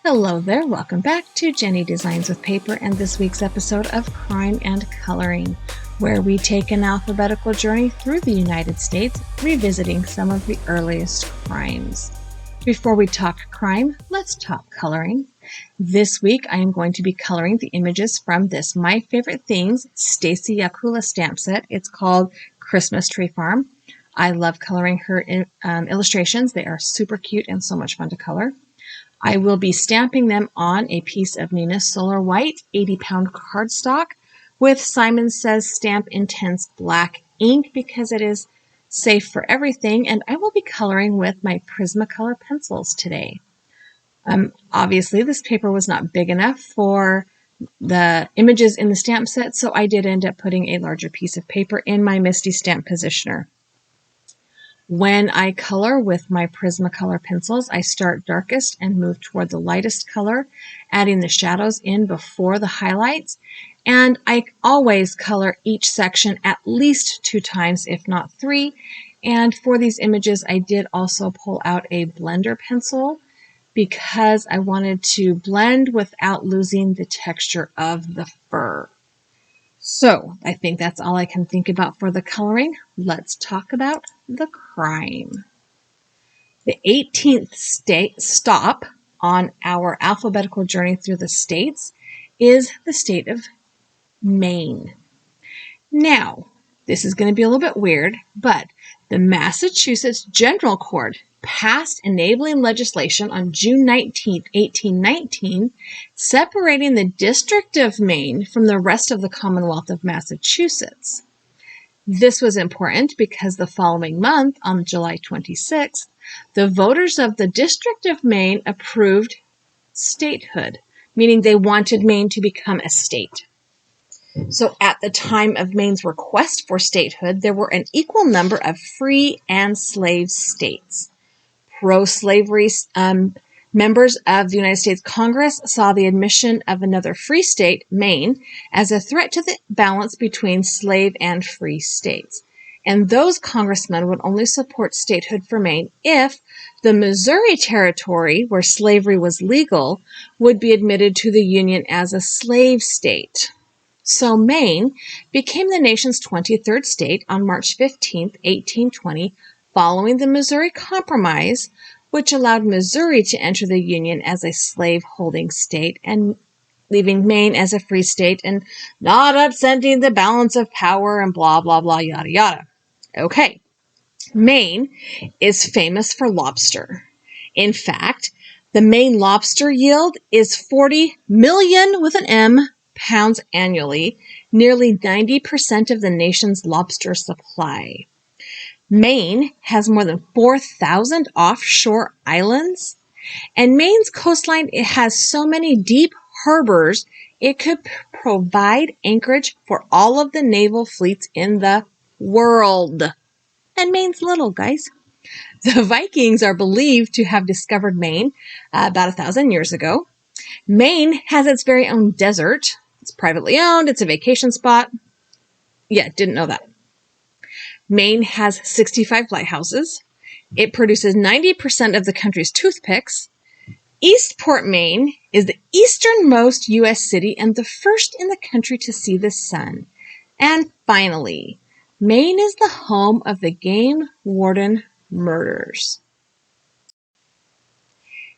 Hello there, welcome back to Jennie Designs with Paper and this week's episode of Crime and Coloring, where we take an alphabetical journey through the United States, revisiting some of the earliest crimes. Before we talk crime, let's talk coloring. This week I am going to be coloring the images from this My Favorite Things Stacy Yakula stamp set. It's called Christmas Tree Farm. I love coloring her illustrations. They are super cute and so much fun to color. I will be stamping them on a piece of Nina Solar White 80-pound cardstock with Simon Says Stamp Intense Black ink because it is safe for everything, and I will be coloring with my Prismacolor pencils today. Obviously, this paper was not big enough for the images in the stamp set, so I did end up putting a larger piece of paper in my Misty Stamp Positioner. When I color with my Prismacolor pencils, I start darkest and move toward the lightest color, adding the shadows in before the highlights. And I always color each section at least 2 times, if not 3. And for these images, I did also pull out a blender pencil because I wanted to blend without losing the texture of the fur. So I think that's all I can think about for the coloring. Let's talk about the crime. The 18th stop on our alphabetical journey through the states is the state of Maine. Now, this is going to be a little bit weird, but the Massachusetts General Court passed enabling legislation on June 19, 1819, separating the District of Maine from the rest of the Commonwealth of Massachusetts. This was important because the following month, on July 26th, the voters of the District of Maine approved statehood, meaning they wanted Maine to become a state. So at the time of Maine's request for statehood, there were an equal number of free and slave states. Pro-slavery members of the United States Congress saw the admission of another free state, Maine, as a threat to the balance between slave and free states. And those congressmen would only support statehood for Maine if the Missouri Territory, where slavery was legal, would be admitted to the Union as a slave state. So Maine became the nation's 23rd state on March 15, 1820, following the Missouri Compromise, which allowed Missouri to enter the Union as a slave-holding state and leaving Maine as a free state and not upsetting the balance of power and blah, blah, blah, yada, yada. Okay, Maine is famous for lobster. In fact, the Maine lobster yield is 40 million with an M pounds annually, nearly 90% of the nation's lobster supply. Maine has more than 4,000 offshore islands, and Maine's coastline has so many deep harbors it could provide anchorage for all of the naval fleets in the world. And Maine's little, guys. The Vikings are believed to have discovered Maine about 1,000 years ago. Maine has its very own desert. It's privately owned. It's a vacation spot. Yeah, didn't know that. Maine has 65 lighthouses. It produces 90% of the country's toothpicks. Eastport, Maine is the easternmost U.S. city and the first in the country to see the sun. And finally, Maine is the home of the game warden murders.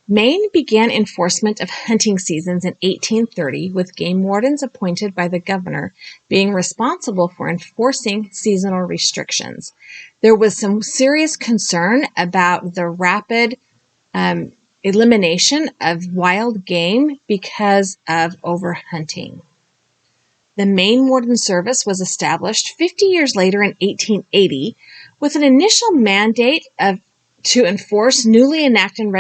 Maine began enforcement of hunting seasons in 1830, with game wardens appointed by the governor being responsible for enforcing seasonal restrictions. There was some serious concern about the rapid elimination of wild game because of overhunting. The Maine Warden Service was established 50 years later in 1880 with an initial mandate to enforce newly enacted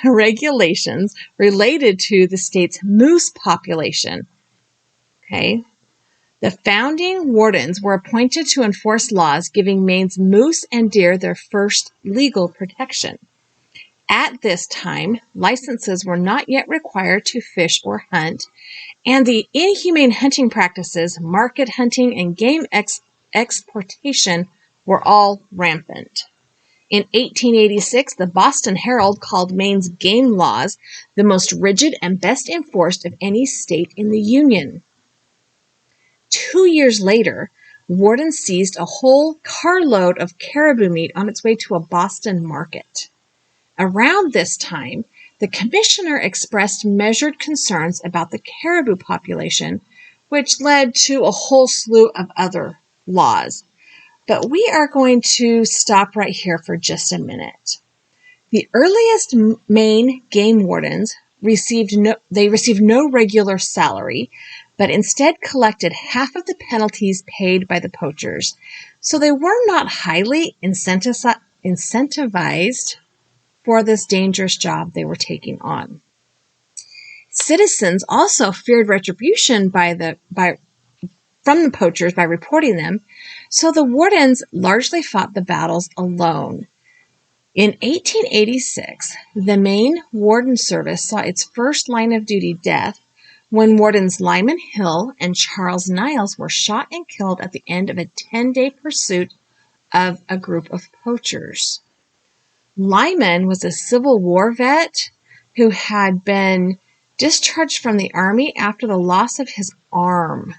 regulations related to the state's moose population. Okay. The founding wardens were appointed to enforce laws giving Maine's moose and deer their first legal protection. At this time, licenses were not yet required to fish or hunt, and the inhumane hunting practices, market hunting, and game exportation were all rampant. In 1886, the Boston Herald called Maine's game laws the most rigid and best enforced of any state in the Union. 2 years later, Warden seized a whole carload of caribou meat on its way to a Boston market. Around this time, the commissioner expressed measured concerns about the caribou population, which led to a whole slew of other laws. But we are going to stop right here for just a minute. The earliest Maine game wardens received no regular salary, but instead collected half of the penalties paid by the poachers. So they were not highly incentivized for this dangerous job they were taking on. Citizens also feared retribution from the poachers by reporting them, so the wardens largely fought the battles alone. In 1886, the Maine Warden Service saw its first line-of-duty death when Wardens Lyman Hill and Charles Niles were shot and killed at the end of a 10-day pursuit of a group of poachers. Lyman was a Civil War vet who had been discharged from the Army after the loss of his arm.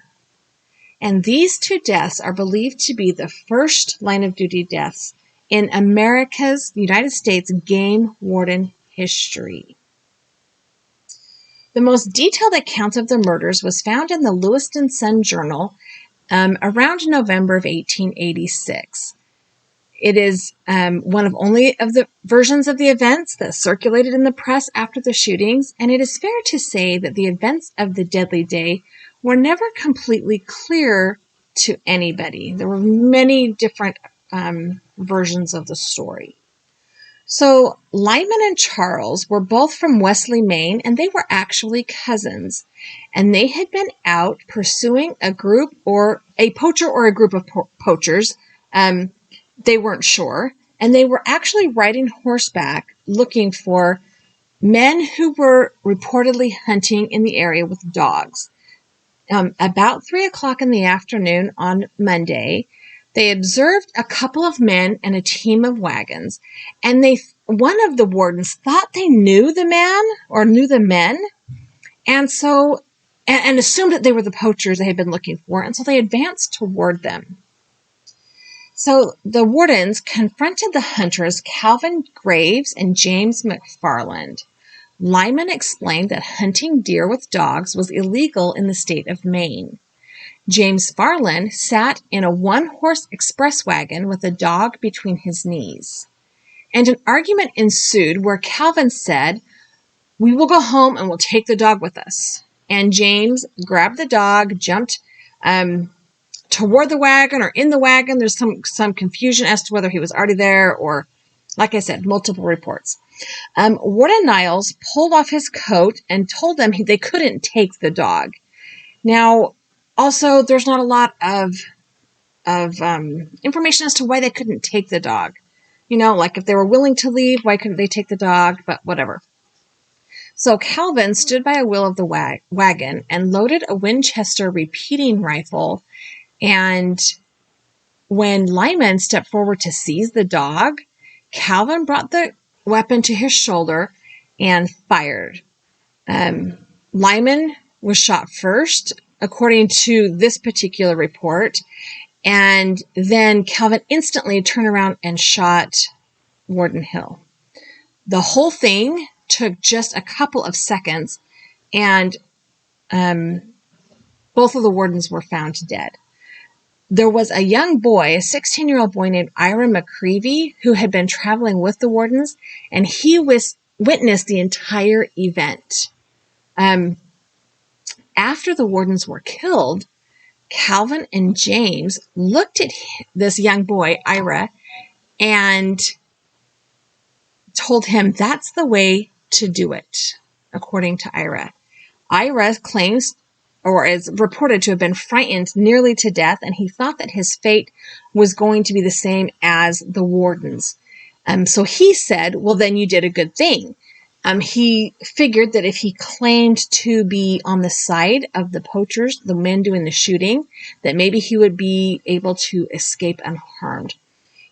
And these two deaths are believed to be the first line-of-duty deaths in America's, United States, game warden history. The most detailed account of the murders was found in the Lewiston Sun-Journal around November of 1886. It is one of only of the versions of the events that circulated in the press after the shootings, and it is fair to say that the events of the deadly day were never completely clear to anybody. There were many different versions of the story. So Lyman and Charles were both from Wesley, Maine, and they were actually cousins. And they had been out pursuing a group or a poacher or a group of poachers. They weren't sure. And they were actually riding horseback looking for men who were reportedly hunting in the area with dogs. About 3 o'clock in the afternoon on Monday, they observed a couple of men and a team of wagons, and one of the wardens thought they knew the man or knew the men, and assumed that they were the poachers they had been looking for, and so they advanced toward them. So the wardens confronted the hunters, Calvin Graves and James McFarland. Lyman explained that hunting deer with dogs was illegal in the state of Maine. James Farland sat in a one-horse express wagon with a dog between his knees. And an argument ensued where Calvin said, "We will go home and we'll take the dog with us." And James grabbed the dog, jumped toward the wagon or in the wagon. There's some confusion as to whether he was already there or, like I said, multiple reports. Warden Niles pulled off his coat and told them they couldn't take the dog. Now, also, there's not a lot of information as to why they couldn't take the dog. Like if they were willing to leave, why couldn't they take the dog? But whatever. So Calvin stood by a wheel of the wagon and loaded a Winchester repeating rifle. And when Lyman stepped forward to seize the dog, Calvin brought the weapon to his shoulder and fired. Lyman was shot first, according to this particular report, and then Calvin instantly turned around and shot Warden Hill. The whole thing took just a couple of seconds, and both of the wardens were found dead. There was a young boy, a 16-year-old boy named Ira McCreevy, who had been traveling with the wardens, and he witnessed the entire event. After the wardens were killed, Calvin and James looked at this young boy, Ira, and told him that's the way to do it, according to Ira. Ira claims, or is reported to have been frightened nearly to death, and he thought that his fate was going to be the same as the wardens. So he said, well, then you did a good thing. He figured that if he claimed to be on the side of the poachers, the men doing the shooting, that maybe he would be able to escape unharmed.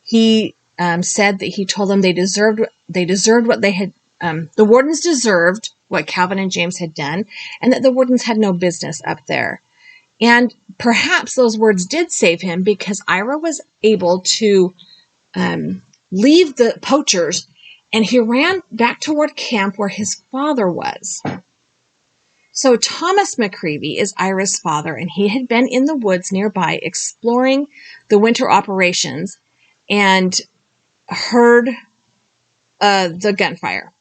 He said that he told them they deserved what they had. The Wardens deserved what Calvin and James had done, and that the Wardens had no business up there. And perhaps those words did save him, because Ira was able to leave the poachers, and he ran back toward camp where his father was. So Thomas McCreevy is Ira's father, and he had been in the woods nearby exploring the winter operations and heard the gunfire.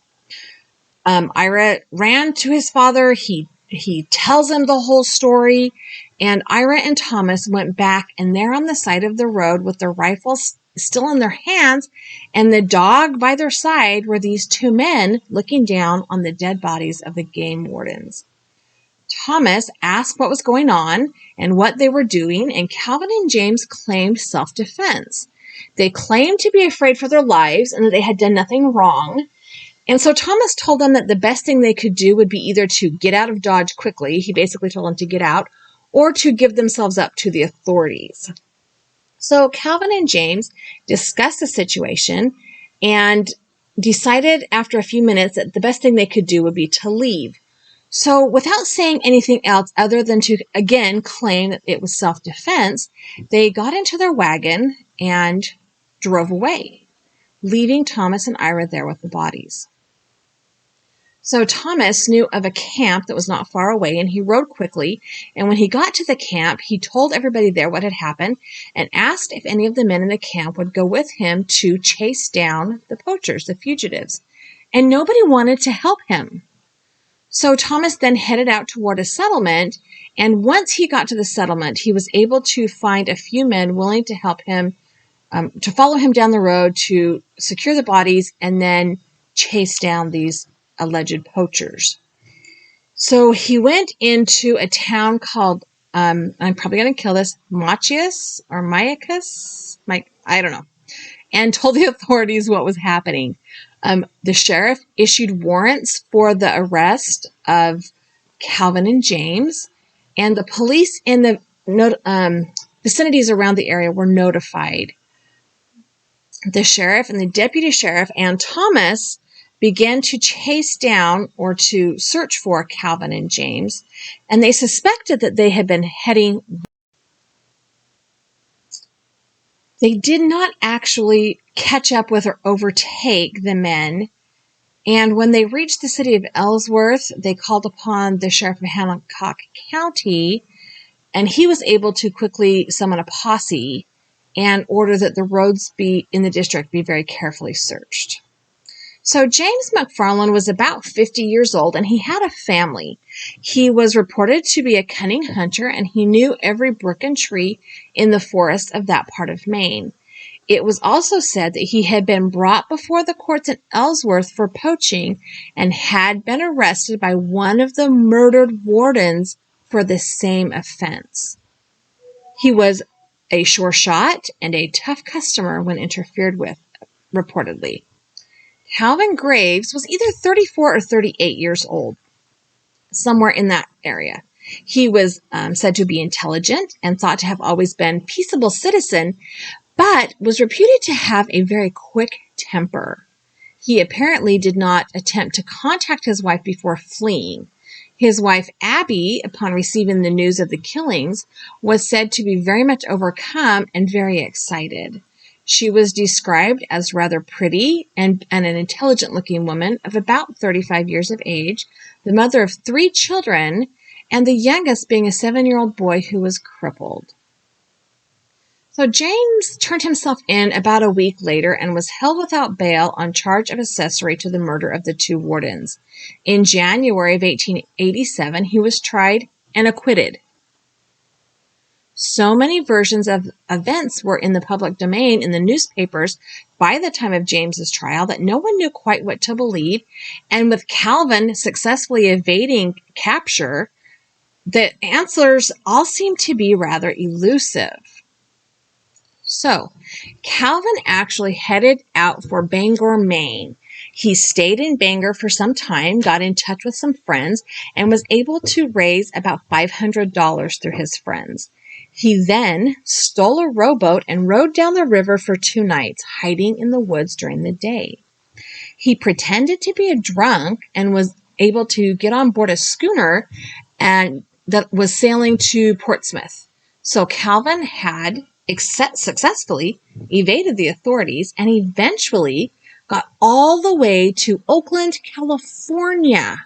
Ira ran to his father. He tells him the whole story, and Ira and Thomas went back, and there on the side of the road with their rifles still in their hands and the dog by their side were these two men looking down on the dead bodies of the game wardens. Thomas asked what was going on and what they were doing, and Calvin and James claimed self-defense. They claimed to be afraid for their lives and that they had done nothing wrong. And so Thomas told them that the best thing they could do would be either to get out of Dodge quickly — he basically told them to get out — or to give themselves up to the authorities. So Calvin and James discussed the situation and decided after a few minutes that the best thing they could do would be to leave. So without saying anything else other than to, again, claim that it was self-defense, they got into their wagon and drove away, leaving Thomas and Ira there with the bodies. So Thomas knew of a camp that was not far away, and he rode quickly, and when he got to the camp, he told everybody there what had happened and asked if any of the men in the camp would go with him to chase down the poachers, the fugitives, and nobody wanted to help him. So Thomas then headed out toward a settlement, and once he got to the settlement, he was able to find a few men willing to help him, to follow him down the road to secure the bodies and then chase down these alleged poachers. So he went into a town called, I'm probably going to kill this, Machias or Maicus, I don't know, and told the authorities what was happening. The sheriff issued warrants for the arrest of Calvin and James, and the police in the vicinities around the area were notified. The sheriff and the deputy sheriff and Thomas began to chase down or to search for Calvin and James, and they suspected that they had been heading. They did not actually catch up with or overtake the men, and when they reached the city of Ellsworth, they called upon the sheriff of Hancock County, and he was able to quickly summon a posse and order that the roads in the district be very carefully searched. So James McFarland was about 50 years old, and he had a family. He was reported to be a cunning hunter, and he knew every brook and tree in the forest of that part of Maine. It was also said that he had been brought before the courts in Ellsworth for poaching and had been arrested by one of the murdered Wardens for the same offense. He was a sure shot and a tough customer when interfered with, reportedly. Calvin Graves was either 34 or 38 years old, somewhere in that area. He was said to be intelligent and thought to have always been a peaceable citizen, but was reputed to have a very quick temper. He apparently did not attempt to contact his wife before fleeing. His wife, Abby, upon receiving the news of the killings, was said to be very much overcome and very excited. She was described as rather pretty and an intelligent-looking woman of about 35 years of age, the mother of 3 children, and the youngest being a 7-year-old boy who was crippled. So James turned himself in about a week later and was held without bail on charge of accessory to the murder of the 2 Wardens. In January of 1887, he was tried and acquitted. So many versions of events were in the public domain in the newspapers by the time of James's trial that no one knew quite what to believe, and with Calvin successfully evading capture, the answers all seemed to be rather elusive. So, Calvin actually headed out for Bangor, Maine. He stayed in Bangor for some time, got in touch with some friends, and was able to raise about $500 through his friends. He then stole a rowboat and rowed down the river for 2 nights, hiding in the woods during the day. He pretended to be a drunk and was able to get on board a schooner and that was sailing to Portsmouth. So Calvin had successfully evaded the authorities and eventually got all the way to Oakland, California,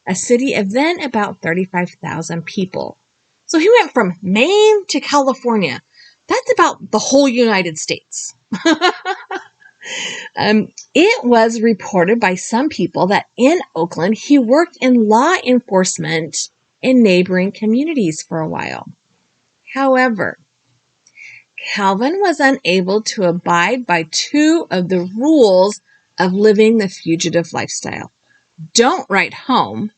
a city of then about 35,000 people. So he went from Maine to California. That's about the whole United States. It was reported by some people that in Oakland, he worked in law enforcement in neighboring communities for a while. However, Calvin was unable to abide by 2 of the rules of living the fugitive lifestyle. Don't write home,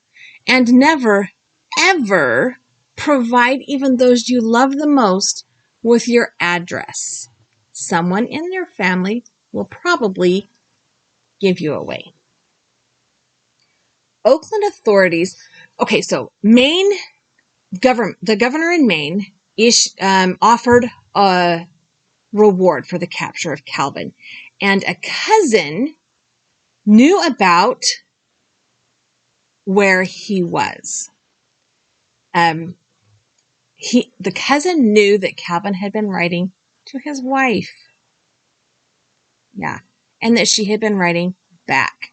and never, ever provide even those you love the most with your address. Someone in your family will probably give you away. Oakland authorities, so Maine the governor in Maine offered a reward for the capture of Calvin, and a cousin knew about where he was. The cousin knew that Calvin had been writing to his wife. Yeah, and that she had been writing back.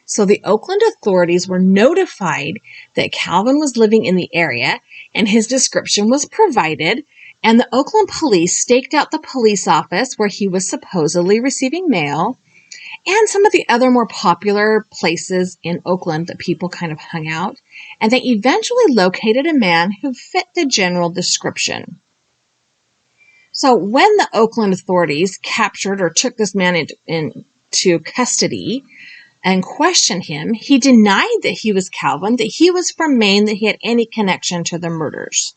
So the Oakland authorities were notified that Calvin was living in the area, and his description was provided, and the Oakland police staked out the police office where he was supposedly receiving mail, and some of the other more popular places in Oakland that people kind of hung out, and they eventually located a man who fit the general description. So when the Oakland authorities captured or took this man into custody and questioned him, he denied that he was Calvin, that he was from Maine, that he had any connection to the murders.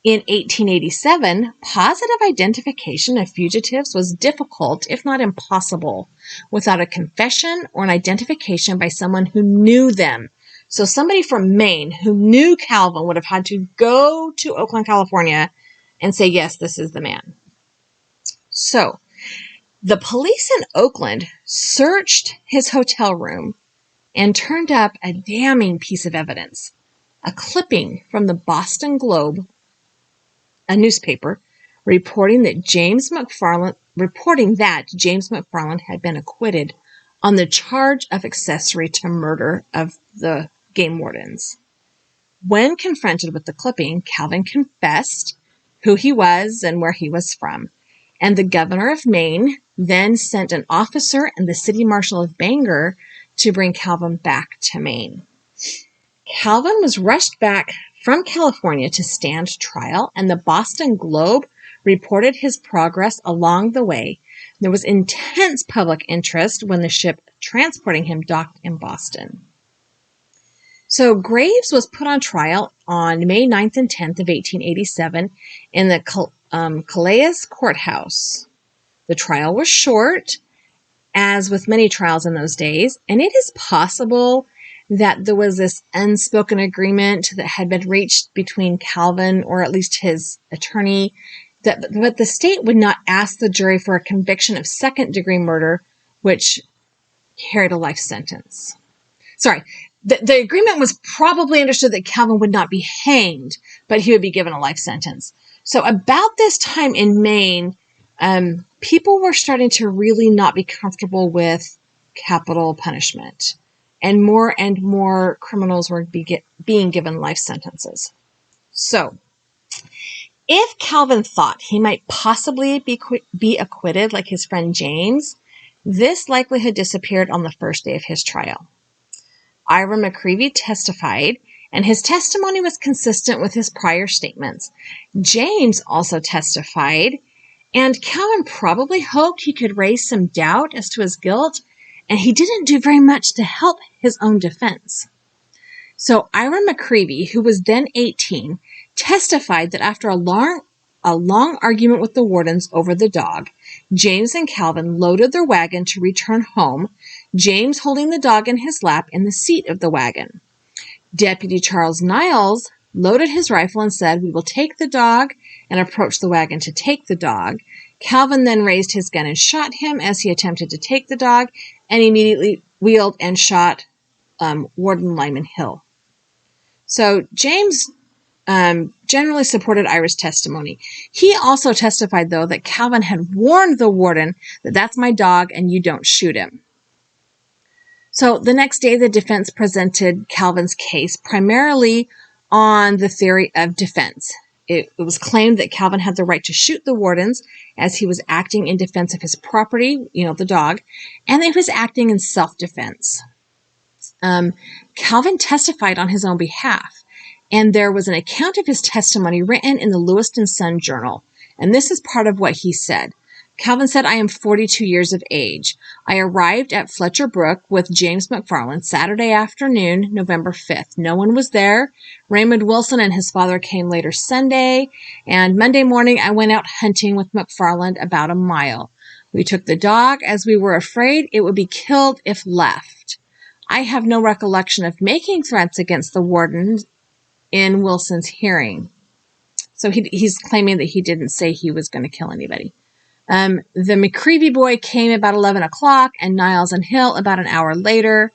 In 1887, positive identification of fugitives was difficult, if not impossible, without a confession or an identification by someone who knew them. So somebody from Maine who knew Calvin would have had to go to Oakland, California, and say, yes, this is the man. So the police in Oakland searched his hotel room and turned up a damning piece of evidence, a clipping from the Boston Globe, a newspaper, reporting that James McFarland had been acquitted on the charge of accessory to murder of the game wardens. When confronted with the clipping, Calvin confessed who he was and where he was from. And the governor of Maine then sent an officer and the city marshal of Bangor to bring Calvin back to Maine. Calvin was rushed back from California to stand trial, and the Boston Globe reported his progress along the way. There was intense public interest when the ship transporting him docked in Boston. So Graves was put on trial on May 9th and 10th of 1887 in the Calais Courthouse. The trial was short, as with many trials in those days, and it is possible that there was this unspoken agreement that had been reached between Calvin, or at least his attorney, but the state would not ask the jury for a conviction of second-degree murder, which carried a life sentence. The agreement was probably understood that Calvin would not be hanged, but he would be given a life sentence. So about this time in Maine, people were starting to really not be comfortable with capital punishment, and more criminals were being given life sentences. So if Calvin thought he might possibly be acquitted like his friend James, this likelihood disappeared on the first day of his trial. Ira McCreevy testified, and his testimony was consistent with his prior statements. James also testified, and Calvin probably hoped he could raise some doubt as to his guilt, and he didn't do very much to help his own defense. So Ira McCreevy, who was then 18, testified that after a long argument with the Wardens over the dog, James and Calvin loaded their wagon to return home, James holding the dog in his lap in the seat of the wagon. Deputy Charles Niles loaded his rifle and said, "We will take the dog," and approached the wagon to take the dog. Calvin then raised his gun and shot him as he attempted to take the dog, and immediately wheeled and shot Warden Lyman Hill. So James generally supported Ira's testimony. He also testified, though, that Calvin had warned the warden that that's my dog and you don't shoot him. So the next day, the defense presented Calvin's case primarily on the theory of defense. It was claimed that Calvin had the right to shoot the wardens as he was acting in defense of his property, the dog, and that he was acting in self-defense. Calvin testified on his own behalf, and there was an account of his testimony written in the Lewiston Sun Journal, and this is part of what he said. Calvin said, "I am 42 years of age. I arrived at Fletcher Brook with James McFarland Saturday afternoon, November 5th. No one was there. Raymond Wilson and his father came later Sunday, and Monday morning I went out hunting with McFarland about a mile. We took the dog as we were afraid it would be killed if left. I have no recollection of making threats against the warden in Wilson's hearing." So he's claiming that he didn't say he was going to kill anybody. The McCreevy boy came about 11 o'clock and Niles and Hill about an hour later,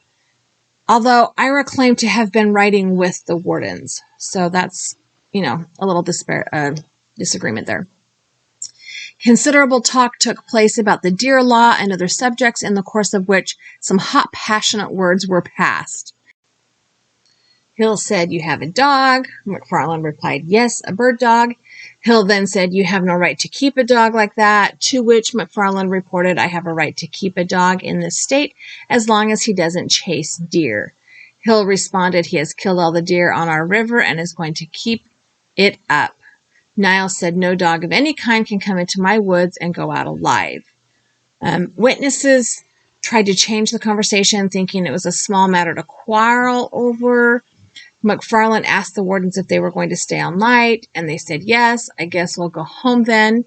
although Ira claimed to have been riding with the wardens. So that's, a little disagreement there. Considerable talk took place about the deer law and other subjects, in the course of which some hot, passionate words were passed. Hill said, "You have a dog." McFarland replied, "Yes, a bird dog." Hill then said, "You have no right to keep a dog like that," to which McFarland reported, "I have a right to keep a dog in this state as long as he doesn't chase deer." Hill responded, "He has killed all the deer on our river and is going to keep it up." Niles said, "No dog of any kind can come into my woods and go out alive." Witnesses tried to change the conversation, thinking it was a small matter to quarrel over. McFarland asked the wardens if they were going to stay all night, and they said yes. "I guess we'll go home then."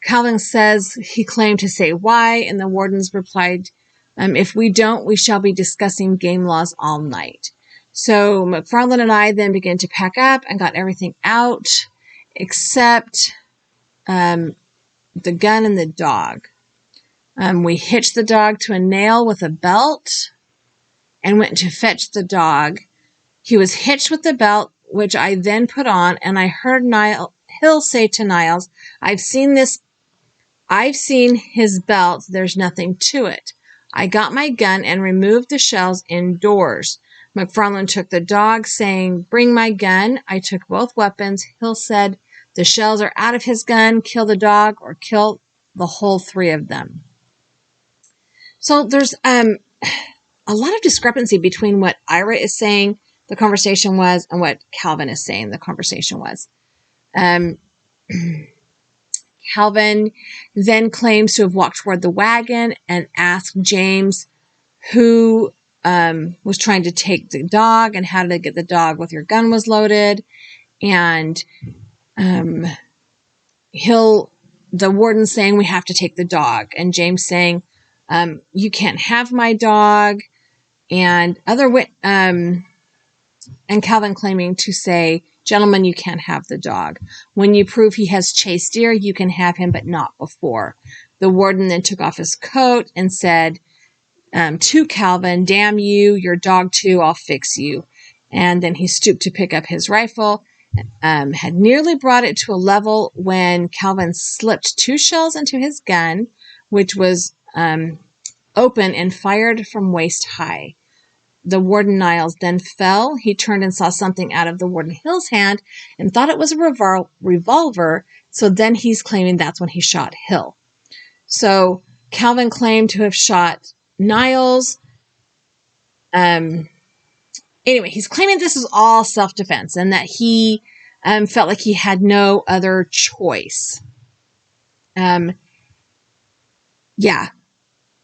Calvin says he claimed to say why, and the wardens replied, "If we don't, we shall be discussing game laws all night." So McFarland and I then began to pack up and got everything out except the gun and the dog. We hitched the dog to a nail with a belt and went to fetch the dog. He was hitched with the belt, which I then put on, and I heard Hill say to Niles, I've seen his belt. There's nothing to it. I got my gun and removed the shells indoors. McFarland took the dog, saying, "Bring my gun." I took both weapons. Hill said, "The shells are out of his gun. Kill the dog or kill the whole three of them." So there's a lot of discrepancy between what Ira is saying the conversation was and what Calvin is saying the conversation was. Calvin then claims to have walked toward the wagon and asked James who was trying to take the dog and how to get the dog with your gun was loaded. And the warden saying, "We have to take the dog." And James saying, "You can't have my dog." And and Calvin claiming to say, "Gentlemen, you can't have the dog. When you prove he has chased deer, you can have him, but not before." The warden then took off his coat and said to Calvin, "Damn you, your dog too, I'll fix you." And then he stooped to pick up his rifle, had nearly brought it to a level when Calvin slipped 2 shells into his gun, which was open and fired from waist high. The warden Niles then fell. He turned and saw something out of the warden Hill's hand and thought it was a revolver. So then he's claiming that's when he shot Hill. So Calvin claimed to have shot Niles. Anyway, he's claiming this is all self-defense and that he felt like he had no other choice.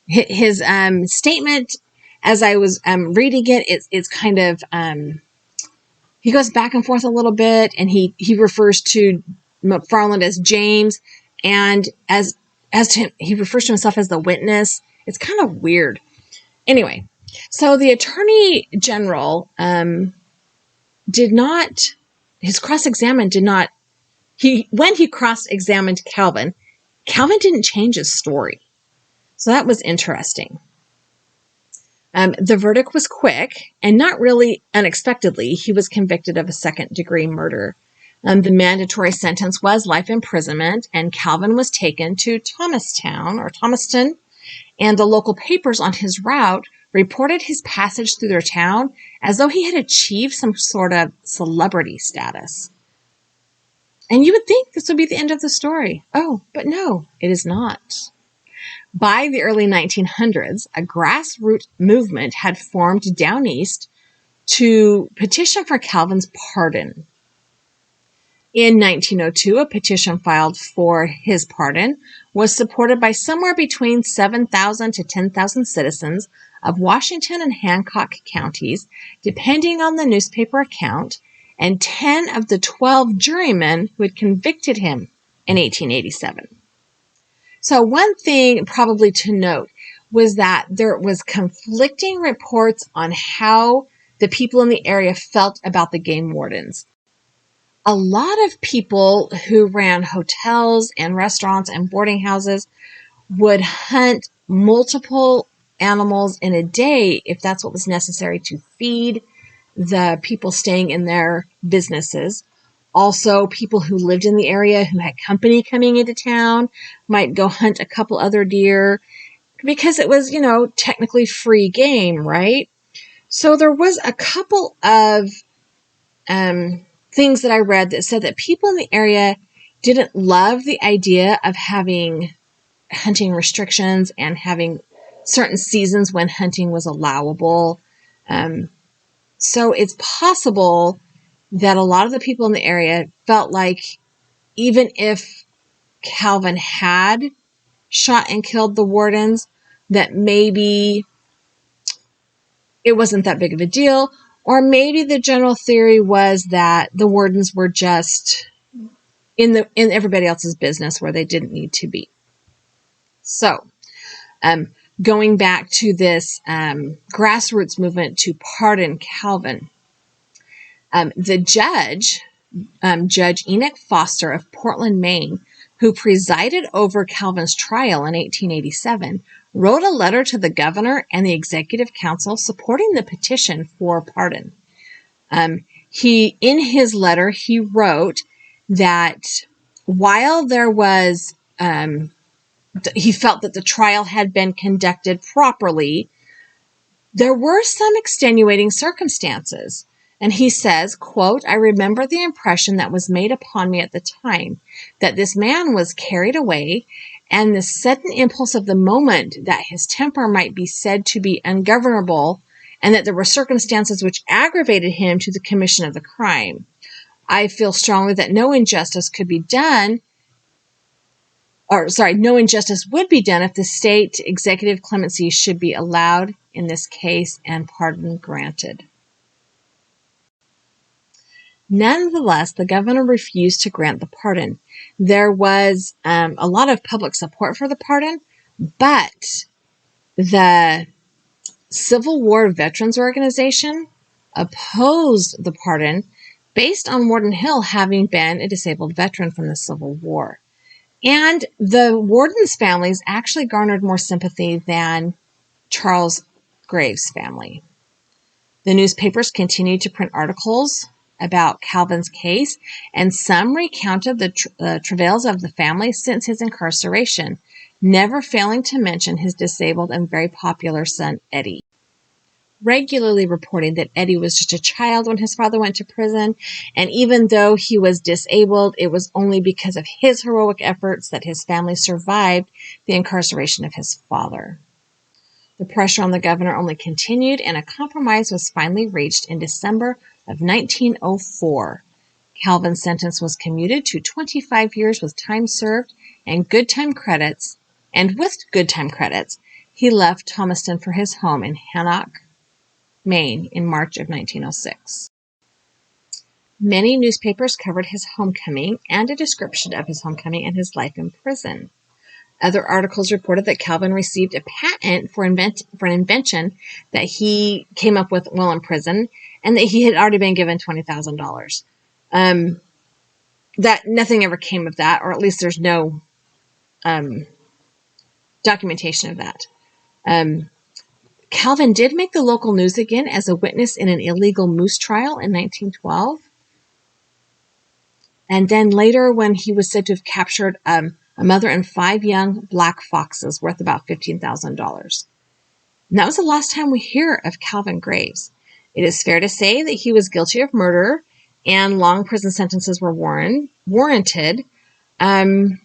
His statement, as I was reading it, it's kind of, he goes back and forth a little bit, and he refers to McFarland as James, and as to him, he refers to himself as the witness. It's kind of weird. Anyway, so the Attorney General when he cross-examined Calvin didn't change his story. So that was interesting. The verdict was quick, and not really unexpectedly, he was convicted of a second-degree murder. The mandatory sentence was life imprisonment, and Calvin was taken to Thomaston, and the local papers on his route reported his passage through their town as though he had achieved some sort of celebrity status. And you would think this would be the end of the story. Oh, but no, it is not. By the early 1900s, a grassroots movement had formed down east to petition for Calvin's pardon. In 1902, a petition filed for his pardon was supported by somewhere between 7,000 to 10,000 citizens of Washington and Hancock counties, depending on the newspaper account, and 10 of the 12 jurymen who had convicted him in 1887. So one thing probably to note was that there was conflicting reports on how the people in the area felt about the game wardens. A lot of people who ran hotels and restaurants and boarding houses would hunt multiple animals in a day if that's what was necessary to feed the people staying in their businesses. Also, people who lived in the area who had company coming into town might go hunt a couple other deer because it was, technically free game, right? So there was a couple of things that I read that said that people in the area didn't love the idea of having hunting restrictions and having certain seasons when hunting was allowable. So it's possible that a lot of the people in the area felt like even if Calvin had shot and killed the Wardens, that maybe it wasn't that big of a deal, or maybe the general theory was that the Wardens were just in everybody else's business where they didn't need to be. So, going back to this grassroots movement to pardon Calvin, the judge, Judge Enoch Foster of Portland, Maine, who presided over Calvin's trial in 1887, wrote a letter to the governor and the executive council supporting the petition for pardon. In his letter, he wrote that while there was, he felt that the trial had been conducted properly, there were some extenuating circumstances. And he says, quote, "I remember the impression that was made upon me at the time that this man was carried away, and the sudden impulse of the moment that his temper might be said to be ungovernable, and that there were circumstances which aggravated him to the commission of the crime. I feel strongly that no injustice would be done if the state executive clemency should be allowed in this case and pardon granted." Nonetheless, the governor refused to grant the pardon. There was a lot of public support for the pardon, but the Civil War Veterans Organization opposed the pardon based on Warden Hill having been a disabled veteran from the Civil War. And the Wardens' families actually garnered more sympathy than Charles Graves' family. The newspapers continued to print articles about Calvin's case, and some recounted the travails of the family since his incarceration, never failing to mention his disabled and very popular son, Eddie, regularly reporting that Eddie was just a child when his father went to prison, and even though he was disabled, it was only because of his heroic efforts that his family survived the incarceration of his father. The pressure on the governor only continued, and a compromise was finally reached in December of 1904. Calvin's sentence was commuted to 25 years with time served and good time credits, he left Thomaston for his home in Hancock, Maine in March of 1906. Many newspapers covered his homecoming and a description of his homecoming and his life in prison. Other articles reported that Calvin received a patent for an invention that he came up with while in prison, and that he had already been given $20,000. That nothing ever came of that, or at least there's no documentation of that. Calvin did make the local news again as a witness in an illegal moose trial in 1912. And then later, when he was said to have captured a mother and 5 young black foxes worth about $15,000. And that was the last time we hear of Calvin Graves. It is fair to say that he was guilty of murder and long prison sentences were warranted. The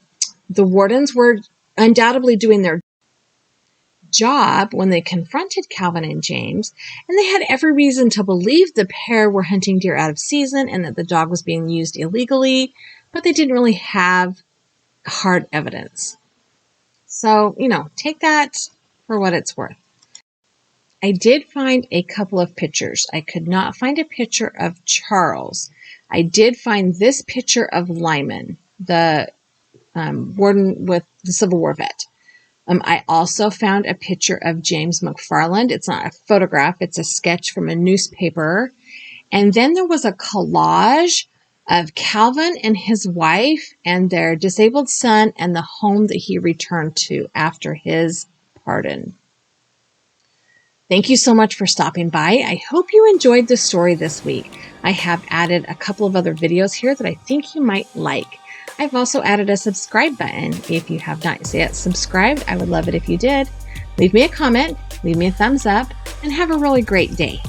Wardens were undoubtedly doing their job when they confronted Calvin and James, and they had every reason to believe the pair were hunting deer out of season and that the dog was being used illegally, but they didn't really have hard evidence. So, take that for what it's worth. I did find a couple of pictures. I could not find a picture of Charles. I did find this picture of Lyman, the warden with the Civil War vet. I also found a picture of James McFarland. It's not a photograph. It's a sketch from a newspaper. And then there was a collage of Calvin and his wife and their disabled son and the home that he returned to after his pardon. Thank you so much for stopping by. I hope you enjoyed the story this week. I have added a couple of other videos here that I think you might like. I've also added a subscribe button. If you have not yet subscribed, I would love it if you did. Leave me a comment, leave me a thumbs up, and have a really great day.